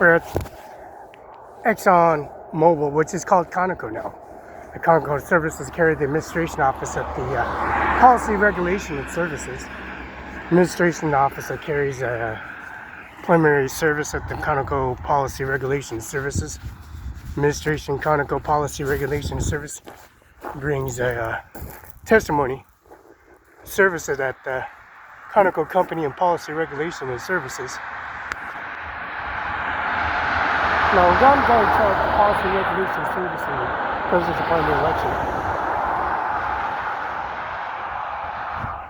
We're at Exxon Mobil, which is called Conoco now. The Conoco Services carry the administration office at the Policy Regulation and Services. Administration office that carries a preliminary service at the Conoco Policy Regulation Services. Administration Conoco Policy Regulation Service brings a testimony services at the Conoco Company and Policy Regulation and Services. Now, I'm going to the Policy Regulation Service in the President's Appointment election.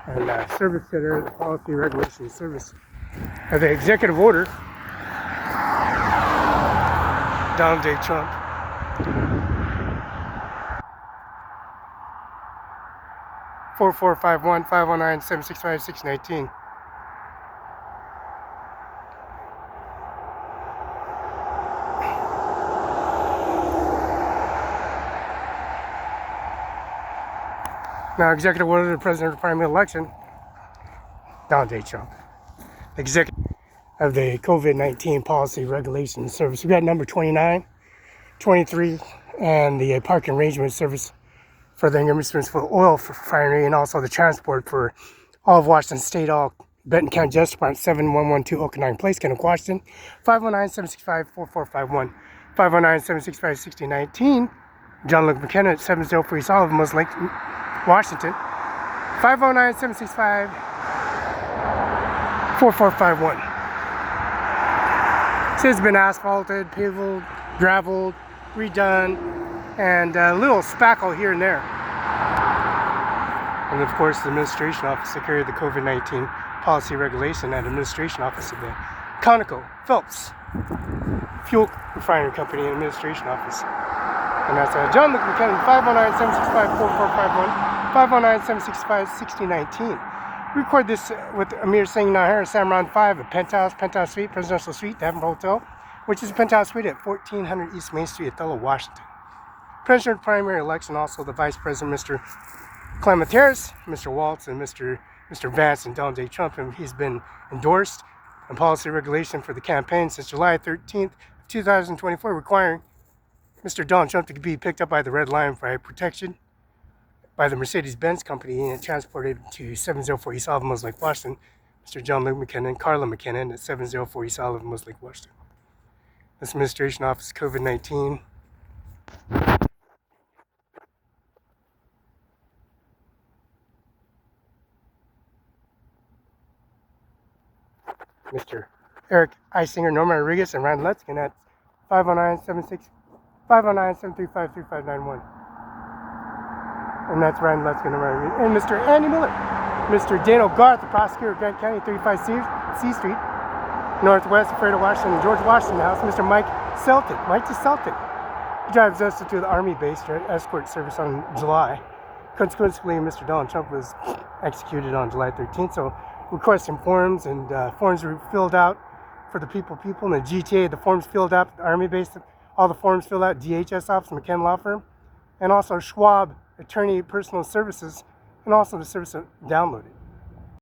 And service center, the Policy Regulation Service. The executive order, Donald J. Trump. (4451) 509-765-619. Now, executive order of the President of the primary election, Donald J. Trump. Executive of the COVID-19 Policy Regulation Service. We got number 29, 23, and the parking arrangement service for the arrangements for oil refinery, and also the transport for all of Washington State, all Benton County Justice Department, 7112 Okanagan Place, Kennewick, Washington, 509-765-4451, 509-765-6019, John Luke McKenna at 704 East Olive, Lake, Washington, 509-765-4451. So it's been asphalted, paved, graveled, redone, and a little spackle here and there. And of course, the administration office that carried the COVID-19 policy regulation and administration office of the Conoco Phelps Fuel Refinery Company and administration office. And that's John Luke McKenna, 509-765-4451, 509-765-6019. Record this with Ajmer Singh, CIMARON5, a penthouse suite, presidential suite, the Ajmer Hotel, which is a penthouse suite at 1400 East Main Street, Othello, Washington. President primary election, also the Vice President, Mr. Clement Harris, Mr. Waltz, and Mr. Vance, and Donald J. Trump. And he's been endorsed in policy regulation for the campaign since July 13th, 2024, requiring Mr. Donald Trump to be picked up by the Red Line for protection by the Mercedes-Benz Company and transported to 704 East Olive, Lake, Washington. Mr. John Luke McKenna and Carla McKinnon at 704 East Olive, Lake, Washington. This administration office, COVID-19. Mr. Eric Isinger, Norman Rodriguez, and Ryan Lutzkin at 509-735-3591. And that's Ryan Lutzkin, and Mr. Andy Miller, Mr. Daniel Garth, the prosecutor of Grant County, 35 C Street, Northwest, Fredo, Washington, and George Washington House. Mr. Mike the Celtic. He drives us to the Army base escort service on July. Consequently, Mr. Donald Trump was executed on July 13th. So, requesting forms, and forms were filled out for the people in the GTA. The forms filled out at the Army base. All the forms filled out DHS office, McKenna Law Firm, and also Schwab Attorney Personal Services, and also the service downloaded.